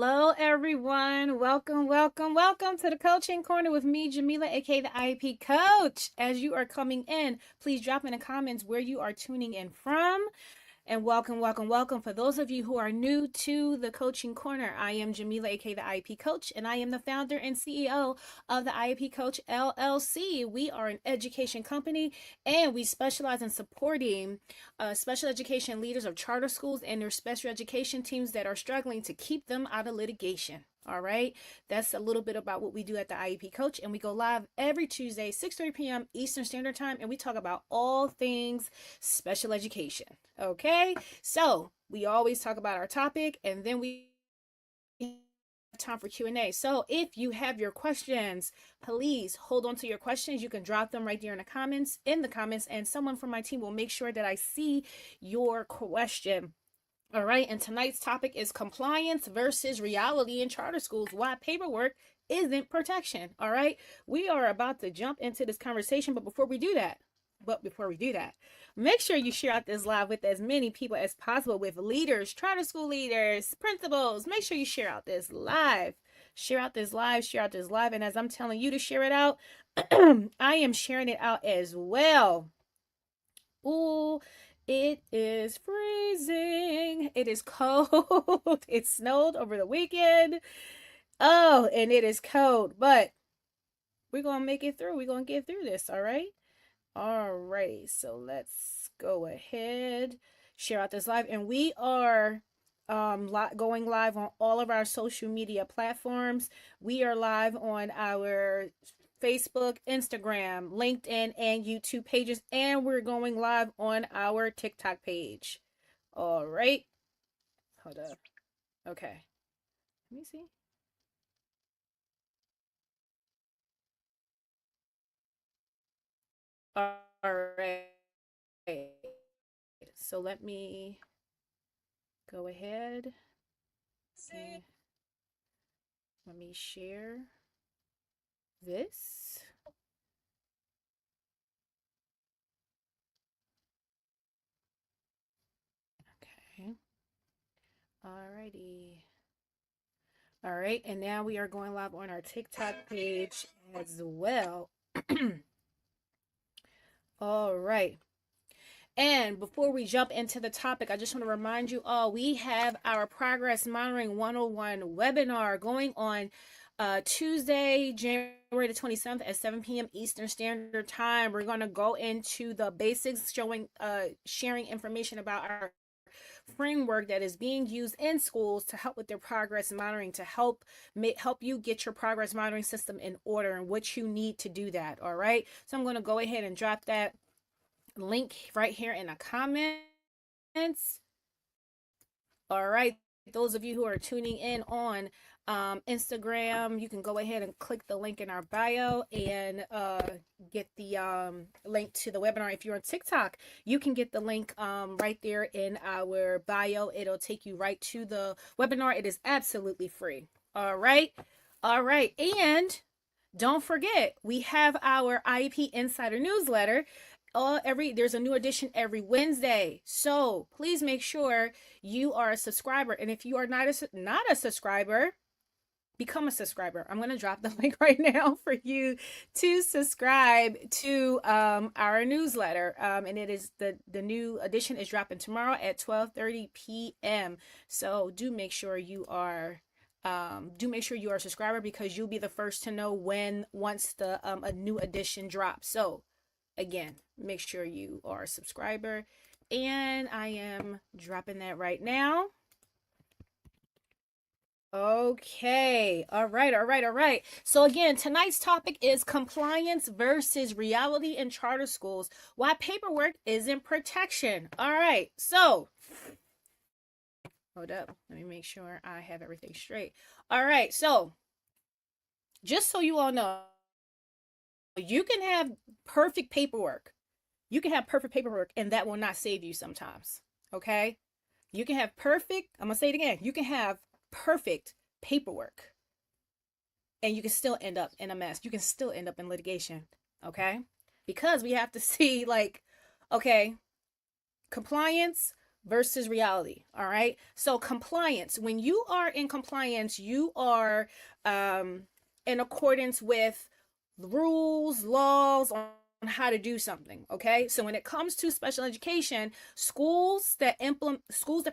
Hello, everyone. Welcome to the Coaching Corner with me, Jamila, aka the IEP Coach. As you are coming in, please drop in the comments where you are tuning in from. And welcome. For those of you who are new to the Coaching Corner, I am Jamila, aka the IEP Coach, and I am the founder and CEO of the IEP Coach LLC. We are an education company, and we specialize in supporting special education leaders of charter schools and their special education teams that are struggling to keep them out of litigation. All right, that's a little bit about what we do at the IEP Coach, and we go live every Tuesday, 6:30 p.m. Eastern Standard Time, and we talk about all things special education. Okay, so we always talk about our topic, and then we have time for Q&A. So if you have your questions, please hold on to your questions. You can drop them right there in the comments, and someone from my team will make sure that I see your question. All right, and tonight's topic is compliance versus reality in charter schools. Why paperwork isn't protection. All right, we are about to jump into this conversation, but before we do that, make sure you share out this live with as many people as possible, with leaders, charter school leaders, principals. Make sure you share out this live. Share out this live. And as I'm telling you to share it out, I am sharing it out as well. Ooh, it is freezing. It is cold. It snowed over the weekend. Oh, and it is cold, but we're going to make it through. We're going to get through this, all right? All right, so let's go ahead, share out this live, and we are going live on all of our social media platforms. We are live on our Facebook, Instagram, LinkedIn, and YouTube pages, and we're going live on our TikTok page. All right, hold up. Okay, let me see. All right, so let me go ahead and let me share this. Okay. Alrighty. All right, and now we are going live on our TikTok page as well. All right. And before we jump into the topic, I just want to remind you all, we have our Progress Monitoring 101 webinar going on Tuesday, January the 27th at 7 p.m. Eastern Standard Time. We're going to go into the basics, sharing information about our framework that is being used in schools to help with their progress monitoring, to help you get your progress monitoring system in order and what you need to do that. All right, so I'm going to go ahead and drop that link right here in the comments. All right, those of you who are tuning in on Instagram, you can go ahead and click the link in our bio and get the link to the webinar. If you're on TikTok, you can get the link right there in our bio. It'll take you right to the webinar. It is absolutely free. All right. And don't forget, we have our IEP Insider newsletter. There's a new edition every Wednesday. So please make sure you are a subscriber. And if you are not a subscriber, become a subscriber. I'm going to drop the link right now for you to subscribe to our newsletter. And it is the new edition is dropping tomorrow at 12:30 p.m. So do make sure you are a subscriber, because you'll be the first to know once a new edition drops. So again, make sure you are a subscriber, and I am dropping that right now. Okay. All right. So again, tonight's topic is compliance versus reality in charter schools. Why paperwork isn't protection. All right. So hold up. Let me make sure I have everything straight. All right. So just so you all know, you can have perfect paperwork. And that will not save you sometimes. Okay? You can have perfect, I'm going to say it again. You can have perfect paperwork, and you can still end up in a mess. You can still end up in litigation. Okay? Because we have to see, like, okay, compliance versus reality. All right. So compliance, when you are in compliance, you are in accordance with rules, laws on how to do something. Okay. So when it comes to special education, schools that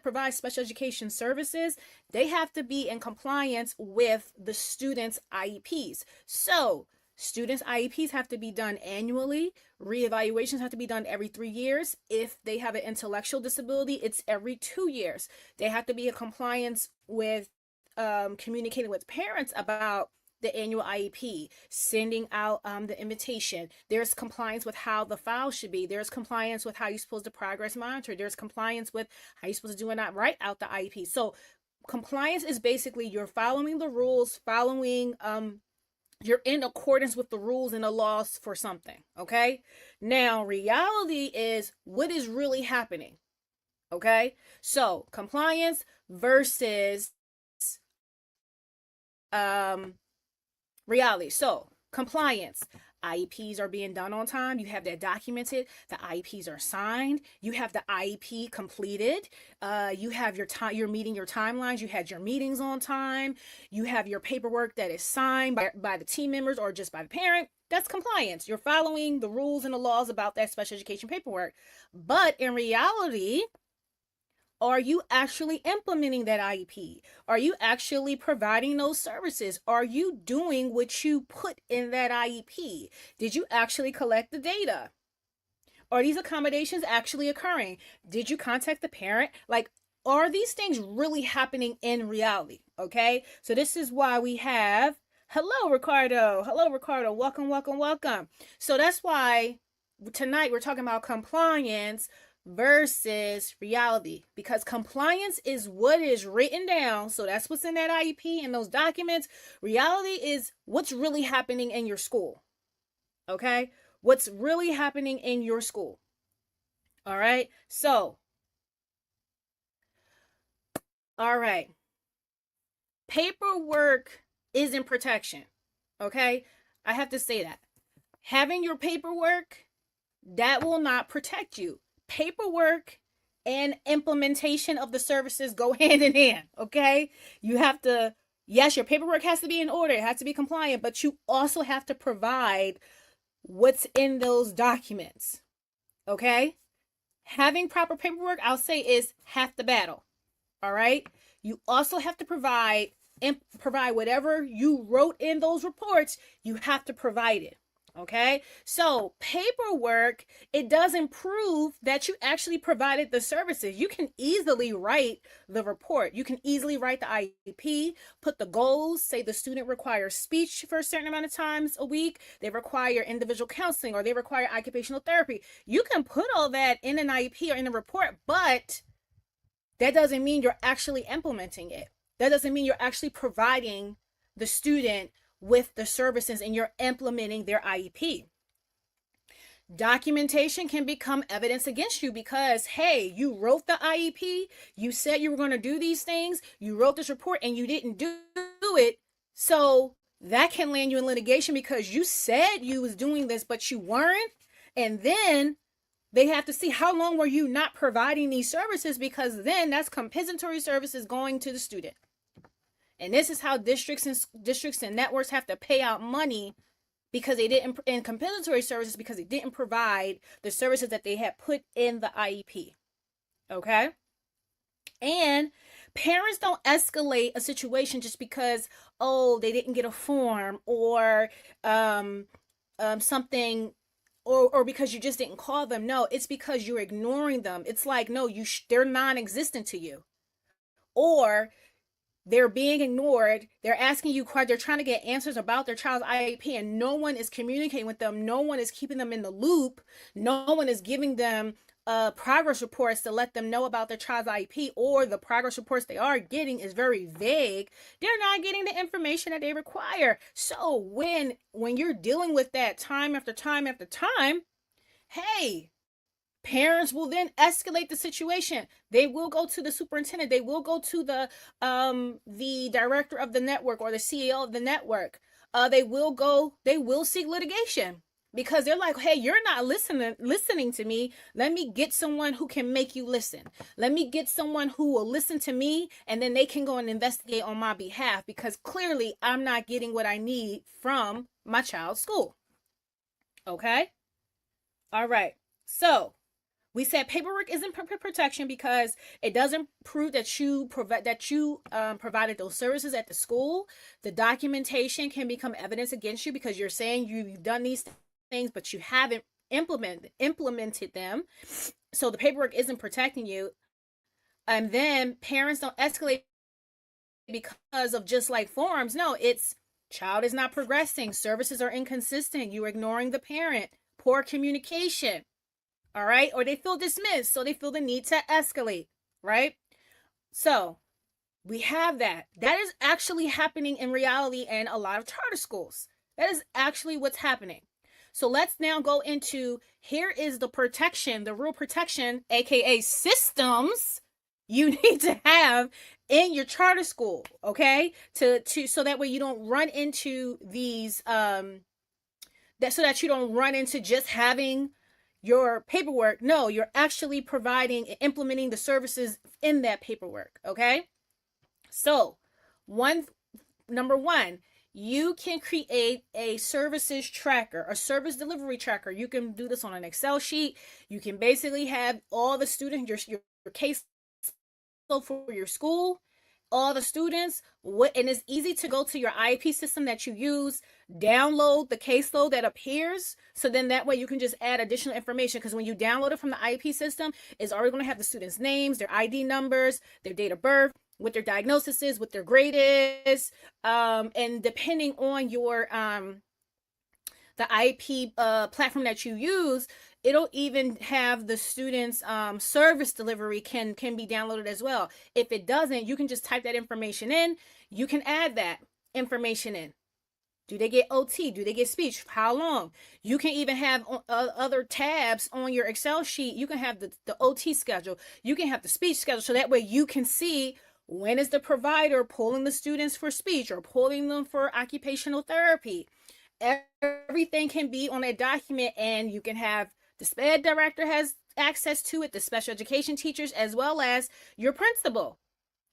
provide special education services, they have to be in compliance with the students' IEPs. So students' IEPs have to be done annually. Reevaluations have to be done every 3 years. If they have an intellectual disability, it's every 2 years. They have to be in compliance with communicating with parents about the annual IEP, sending out the invitation. There's compliance with how the file should be. There's compliance with how you're supposed to progress monitor. There's compliance with how you're supposed to do and not write out the IEP. So compliance is basically you're following the rules, you're in accordance with the rules and the laws for something. Okay. Now, reality is what is really happening. Okay. So compliance versus um reality. So compliance, IEPs are being done on time. You have that documented. The IEPs are signed. You have the IEP completed. You have your time. You're meeting your timelines. You had your meetings on time. You have your paperwork that is signed by the team members or just by the parent. That's compliance. You're following the rules and the laws about that special education paperwork. But in reality, are you actually implementing that IEP? Are you actually providing those services? Are you doing what you put in that IEP? Did you actually collect the data? Are these accommodations actually occurring? Did you contact the parent? Like, are these things really happening in reality? Okay. So this is why we have, hello, Ricardo. Hello, Ricardo. Welcome, welcome, welcome. So that's why tonight we're talking about compliance versus reality, because compliance is what is written down. So that's what's in that IEP and those documents. Reality is what's really happening in your school. Okay. What's really happening in your school. All right. So, all right. Paperwork isn't protection. Okay. I have to say that. Having your paperwork, that will not protect you. Paperwork and implementation of the services go hand in hand. Okay. You have to, yes, your paperwork has to be in order. It has to be compliant, but you also have to provide what's in those documents. Okay. Having proper paperwork, I'll say, is half the battle. All right. You also have to provide whatever you wrote in those reports. You have to provide it. Okay. So paperwork, it doesn't prove that you actually provided the services. You can easily write the report. You can easily write the IEP, put the goals, say the student requires speech for a certain amount of times a week. They require individual counseling or they require occupational therapy. You can put all that in an IEP or in a report, but that doesn't mean you're actually implementing it. That doesn't mean you're actually providing the student with the services and you're implementing their IEP. Documentation can become evidence against you because, hey, you wrote the IEP, you said you were going to do these things, you wrote this report and you didn't do it. So that can land you in litigation because you said you was doing this, but you weren't. And then they have to see how long were you not providing these services, because then that's compensatory services going to the student. And this is how districts and networks have to pay out money because they didn't, in compensatory services, because they didn't provide the services that they had put in the IEP. Okay? And parents don't escalate a situation just because, oh, they didn't get a form or something, or because you just didn't call them. No, it's because you're ignoring them. It's like, no, they're non-existent to you. Or they're being ignored. They're asking you questions. They're trying to get answers about their child's IEP, and no one is communicating with them. No one is keeping them in the loop. No one is giving them progress reports to let them know about their child's IEP, or the progress reports they are getting is very vague. They're not getting the information that they require. So when you're dealing with that time after time after time, hey, parents will then escalate the situation. They will go to the superintendent. They will go to the director of the network or the CEO of the network. They will seek litigation. because they're like, hey, you're not listening to me. Let me get someone who can make you listen. Let me get someone who will listen to me, and then they can go and investigate on my behalf, because clearly I'm not getting what I need from my child's school. Okay? All right. So we said paperwork isn't protection because it doesn't prove that you provided those services at the school. The documentation can become evidence against you because you're saying you've done these things, but you haven't implemented them. So the paperwork isn't protecting you. And then parents don't escalate because of just like forms. No, it's child is not progressing. Services are inconsistent. You're ignoring the parent. Poor communication. All right. Or they feel dismissed. So they feel the need to escalate. Right. So we have that. That is actually happening in reality in a lot of charter schools. That is actually what's happening. So let's now go into, here is the protection, the real protection, aka systems you need to have in your charter school, okay? To so that way you don't run into these so that you don't run into just having your paperwork. No, you're actually providing and implementing the services in that paperwork, okay? So, number one, you can create a services tracker, a service delivery tracker. You can do this on an Excel sheet. You can basically have all the students, your case for your school, all the students, and it's easy to go to your IEP system that you use, download the caseload that appears, so then that way you can just add additional information, because when you download it from the IEP system, it's already going to have the students' names, their ID numbers, their date of birth, what their diagnosis is, what their grade is, and depending on your the IEP platform that you use, it'll even have the students' service delivery can be downloaded as well. If it doesn't, you can just type that information in. You can add that information in. Do they get OT? Do they get speech? How long? You can even have other tabs on your Excel sheet. You can have the OT schedule. You can have the speech schedule, so that way you can see when is the provider pulling the students for speech or pulling them for occupational therapy. Everything can be on a document, and you can have the SPED director has access to it, the special education teachers, as well as your principal,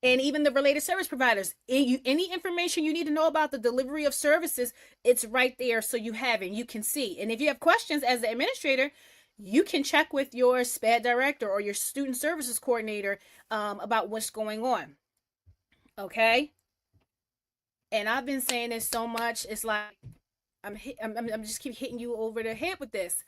and even the related service providers. Any information you need to know about the delivery of services, it's right there, so you have it, you can see. And if you have questions as the administrator, you can check with your SPED director or your student services coordinator about what's going on. Okay? And I've been saying this so much, it's like I'm just keep hitting you over the head with this.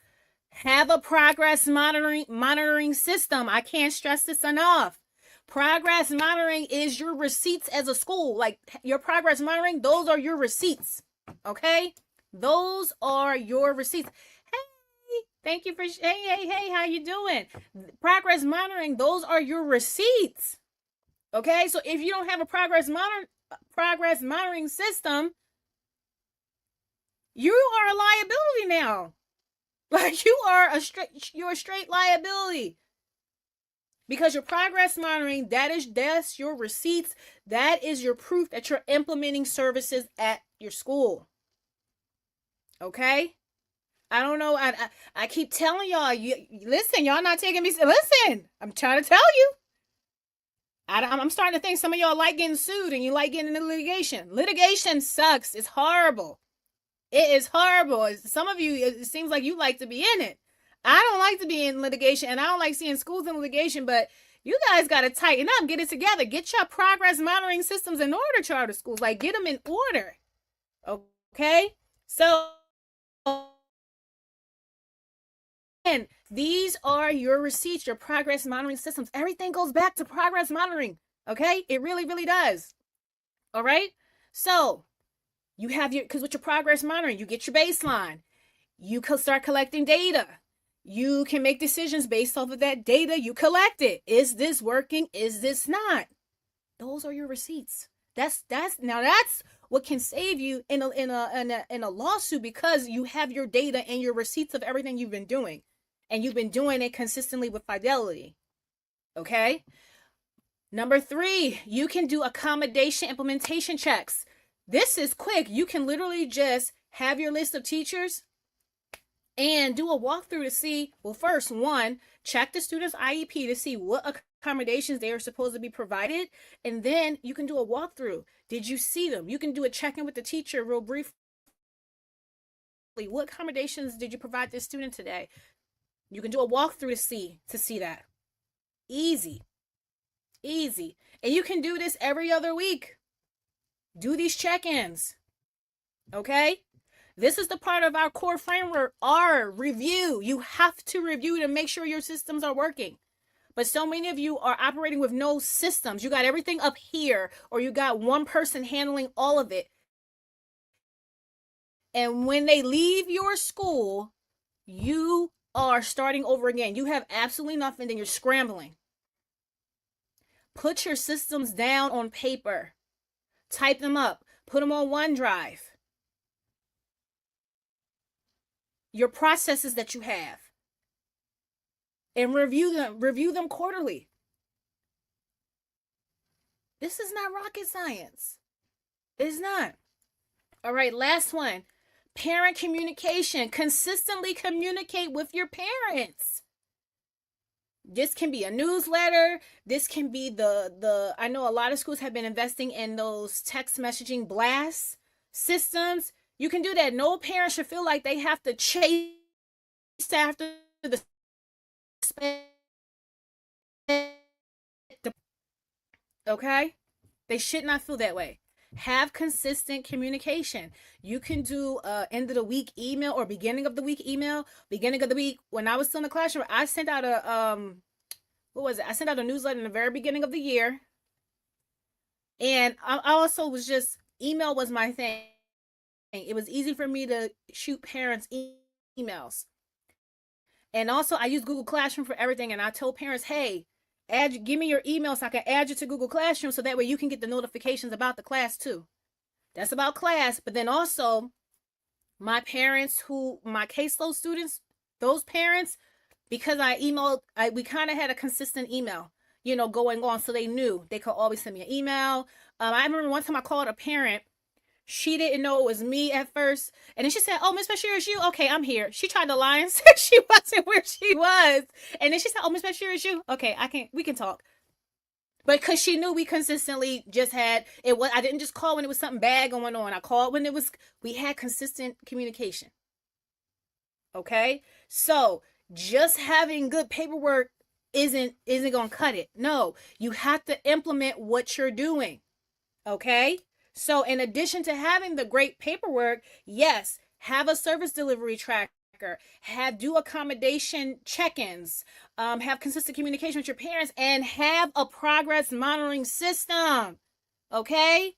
Have a progress monitoring system. I can't stress this enough. Progress monitoring is your receipts as a school. Like your progress monitoring, those are your receipts. Okay? Those are your receipts. Hey, thank you for hey, how you doing? Progress monitoring, those are your receipts. Okay? So if you don't have a progress monitoring system, you are a liability now. Like you're a straight liability. Because your progress monitoring, that's your receipts. That is your proof that you're implementing services at your school. Okay? I don't know. I keep telling y'all, listen, y'all not taking me. Listen, I'm trying to tell you. I'm starting to think some of y'all like getting sued and you like getting into litigation. Litigation sucks. It's horrible. It is horrible. Some of you, it seems like you like to be in it. I don't like to be in litigation, and I don't like seeing schools in litigation, but you guys got to tighten up, get it together, get your progress monitoring systems in order, charter schools. Like, get them in order. Okay? So, and these are your receipts, your progress monitoring systems. Everything goes back to progress monitoring. Okay? It really, really does. All right? So, you have because with your progress monitoring, you get your baseline. You can start collecting data. You can make decisions based off of that data you collected. Is this working? Is this not? Those are your receipts. That's what can save you in a lawsuit, because you have your data and your receipts of everything you've been doing, and you've been doing it consistently with fidelity. Okay? Number 3, you can do accommodation implementation checks. This is quick. You can literally just have your list of teachers and do a walkthrough to see, well, first, one, check the student's IEP to see what accommodations they are supposed to be provided. And then you can do a walkthrough. Did you see them? You can do a check-in with the teacher real briefly. What accommodations did you provide this student today? You can do a walkthrough to see that. Easy. Easy. And you can do this every other week. Do these check-ins. Okay? This is the part of our core framework, our review. You have to review to make sure your systems are working. But so many of you are operating with no systems. You got everything up here, or you got one person handling all of it. And when they leave your school, you are starting over again. You have absolutely nothing, then you're scrambling. Put your systems down on paper. Type them up. Put them on OneDrive. Your processes that you have. And review them quarterly. This is not rocket science. It's not. All right, last one. Parent communication. Consistently communicate with your parents. This can be a newsletter. This can be I know a lot of schools have been investing in those text messaging blast systems. You can do that. No parent should feel like they have to chase after the okay? They should not feel that way. Have consistent communication. You can do end of the week email or beginning of the week email. Beginning of the week, when I was still in the classroom, I sent out a what was it? I sent out a newsletter in the very beginning of the year. And I also was just, email was my thing. It was easy for me to shoot parents emails. And also I use Google Classroom for everything. And I told parents, hey, give me your email so I can add you to Google Classroom so that way you can get the notifications about the class too. That's about class. But then also my parents my caseload students, those parents, because I emailed, we kind of had a consistent email, going on. So they knew they could always send me an email. I remember one time I called a parent. She didn't know it was me at first. And then she said, oh, Miss Bashir, is you? Okay, I'm here. She tried to lie and said she wasn't where she was. And then she said, oh, Miss Bashir, is you? Okay, we can talk. But because she knew we consistently just had, I didn't just call when it was something bad going on. I called when we had consistent communication. Okay? So just having good paperwork isn't going to cut it. No, you have to implement what you're doing. Okay? So in addition to having the great paperwork, yes, have a service delivery tracker, do accommodation check-ins, have consistent communication with your parents, and have a progress monitoring system. Okay?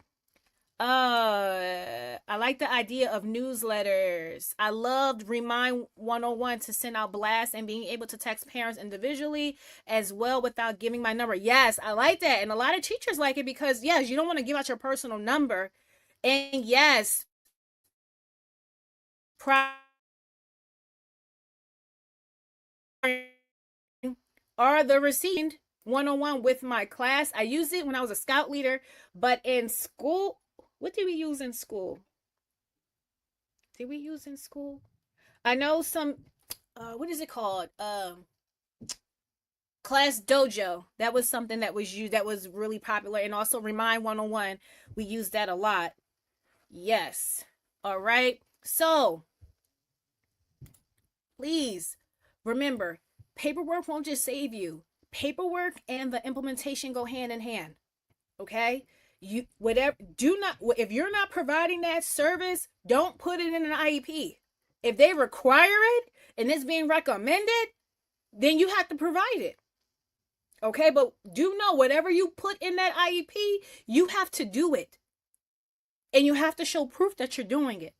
I like the idea of newsletters. I loved Remind 101 to send out blasts and being able to text parents individually as well without giving my number. Yes, I like that. And a lot of teachers like it because, yes, you don't want to give out your personal number. And yes, are the received 101 with my class. I used it when I was a scout leader, but in school, what did we use in school? I know some, what is it called? Class Dojo. That was something that was used, that was really popular. And also Remind 101. We used that a lot. Yes. All right. So, please remember, paperwork won't just save you. Paperwork and the implementation go hand in hand. Okay? If you're not providing that service, don't put it in an IEP. If they require it and it's being recommended, then you have to provide it. Okay, but do know whatever you put in that IEP, you have to do it. And you have to show proof that you're doing it.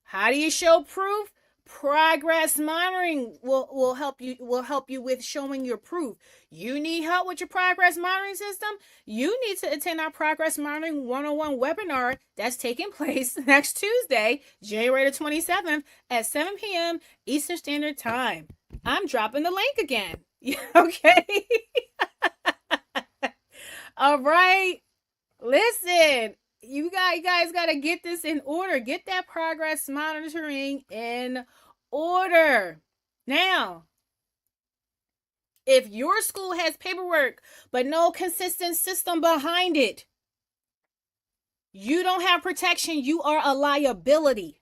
How do you show proof? Progress monitoring will help you with showing your proof. You need help with your progress monitoring system? You need to attend our progress monitoring 101 webinar that's taking place next Tuesday, January the 27th at 7 p.m. Eastern Standard Time. I'm dropping the link again. Okay? All right. Listen, you guys got to get this in order. Get that progress monitoring in order. Now, if your school has paperwork but no consistent system behind it, you don't have protection. You are a liability.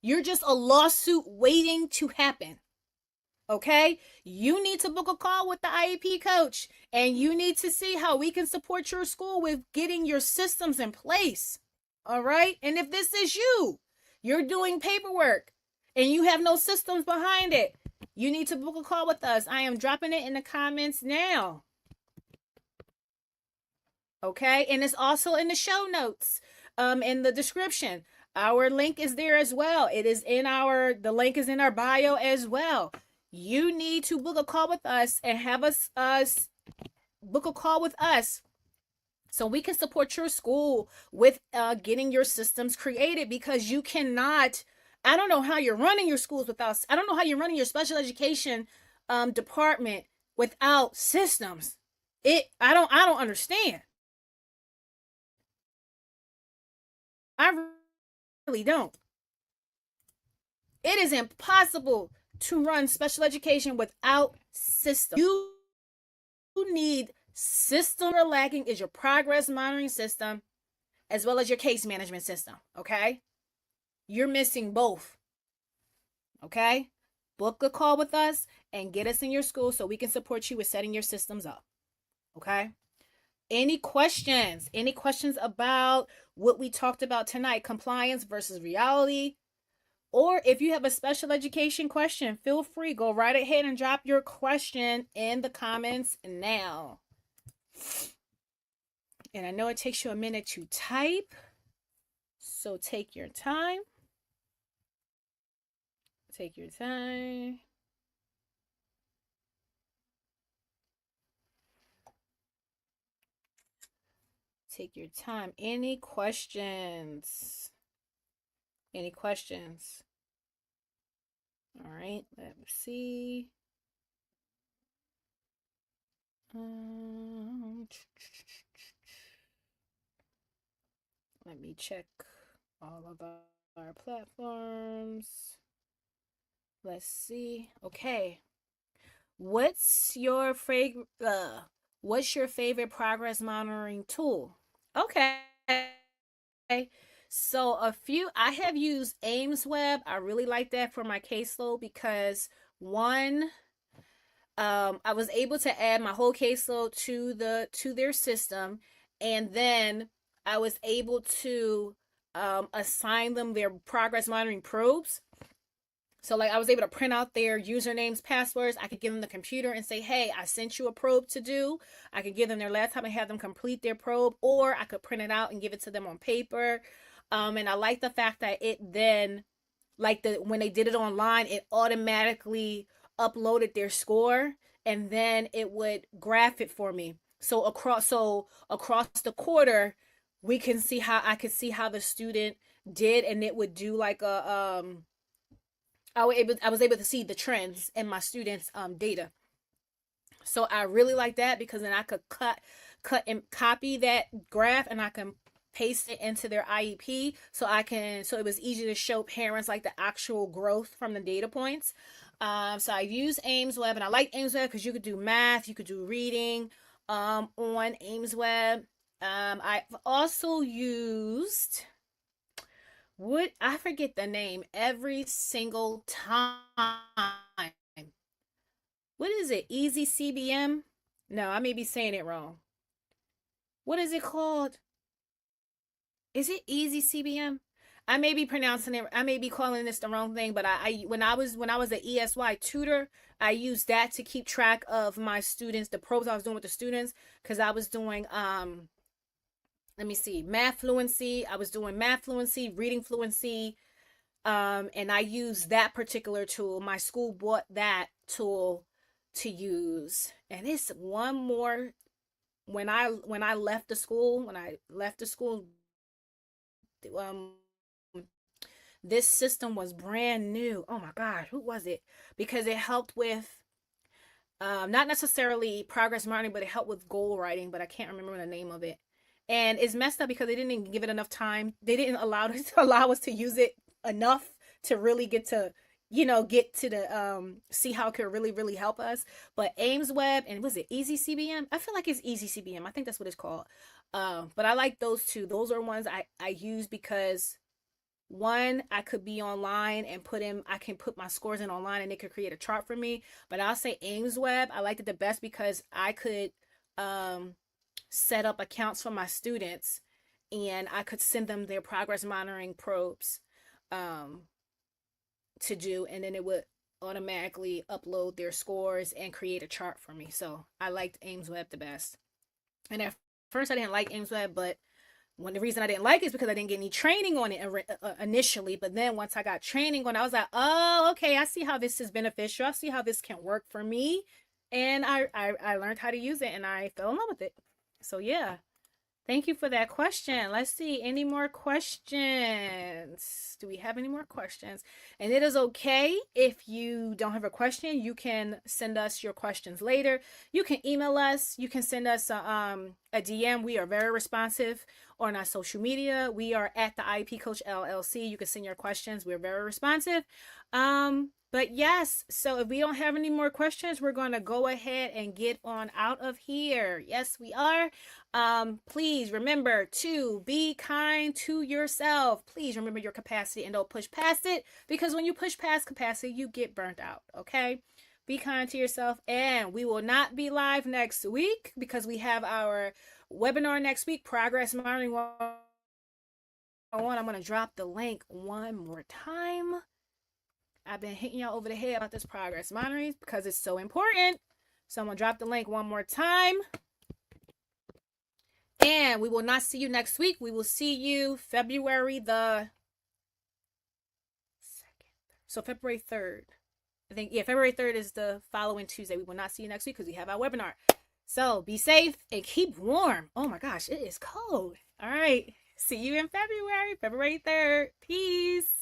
You're just a lawsuit waiting to happen. Okay? You need to book a call with the IEP coach, and you need to see how we can support your school with getting your systems in place. All right? And if this is you, you're doing paperwork and you have no systems behind it, you need to book a call with us. I am dropping it in the comments now. Okay? And it's also in the show notes, in the description. Our link is there as well. The link is in our bio as well. You need to book a call with us and have us book a call with us so we can support your school with getting your systems created, because you cannot. I don't know how you're running your schools without. I don't know how you're running your special education department without systems. I don't understand. I really don't. It is impossible to run special education without systems. You need system. You're lacking is your progress monitoring system as well as your case management system. Okay? You're missing both. Okay? Book a call with us and get us in your school so we can support you with setting your systems up. Okay? Any questions? Any questions about what we talked about tonight? Compliance versus reality? Or if you have a special education question, feel free. Go right ahead and drop your question in the comments now. And I know it takes you a minute to type, so take your time. Take your time. Take your time. Any questions? Any questions? All right, let me see. Let me check all of our platforms. Let's see. Okay. What's your favorite progress monitoring tool? Okay. So I have used AimsWeb. I really like that for my caseload because one, I was able to add my whole caseload to their system, and then I was able to assign them their progress monitoring probes. So like I was able to print out their usernames, passwords. I could give them the computer and say, hey, I sent you a probe to do. I could give them their laptop and have them complete their probe, or I could print it out and give it to them on paper. And I like the fact that it then, like when they did it online, it automatically uploaded their score, and then it would graph it for me. So across the quarter, we can see how I could see how the student did, and it would do like a I was able to see the trends in my students' data. So I really like that because then I could cut and copy that graph, and I can paste it into their IEP, so it was easy to show parents like the actual growth from the data points. So I use AimsWeb, and I like AimsWeb because you could do math, you could do reading on AimsWeb. I've also used, I forget the name every single time. What is it? Easy CBM? No, I may be saying it wrong. What is it called? Is it Easy CBM? I may be pronouncing it. I may be calling this the wrong thing, but when I was an ESY tutor, I used that to keep track of my students, the probes I was doing with the students, because I was doing let me see, math fluency. I was doing math fluency, reading fluency, and I used that particular tool. My school bought that tool to use, and it's one more. When I left the school, um this system was brand new. Oh my God, who was it? Because it helped with not necessarily progress monitoring, but it helped with goal writing, but I can't remember the name of it. And it's messed up because they didn't even give it enough time. They didn't allow us to use it enough to really get to get to the see how it could really really help us. But Ames Web and was it Easy CBM? I feel like it's Easy CBM. I think that's what it's called. But I like those two. Those are ones I use because one, I could be online and I can put my scores in online and it could create a chart for me. But I'll say Ames Web, I liked it the best because I could set up accounts for my students and I could send them their progress monitoring probes um, to do, and then it would automatically upload their scores and create a chart for me. So I liked Ames Web the best. And at first I didn't like Ames Web, but the reason I didn't like it is because I didn't get any training on it initially. But then once I got training on it, I was like, oh, okay, I see how this is beneficial. I see how this can work for me. And I learned how to use it and I fell in love with it. So yeah. Thank you for that question. Let's see. Any more questions? Do we have any more questions? And it is okay if you don't have a question. You can send us your questions later. You can email us. You can send us a DM. We are very responsive on our social media. We are at the IEP Coach LLC. You can send your questions. We're very responsive. But yes, so if we don't have any more questions, we're going to go ahead and get on out of here. Yes, we are. Please remember to be kind to yourself. Please remember your capacity and don't push past it, because when you push past capacity, you get burnt out. Okay. Be kind to yourself, and we will not be live next week because we have our webinar next week, Progress Monitoring 101. I'm going to drop the link one more time. I've been hitting y'all over the head about this progress monitoring because it's so important. So I'm going to drop the link one more time. And we will not see you next week. We will see you February the 2nd. So February 3rd. I think, yeah, February 3rd is the following Tuesday. We will not see you next week because we have our webinar. So be safe and keep warm. Oh my gosh, it is cold. All right. See you in February 3rd. Peace.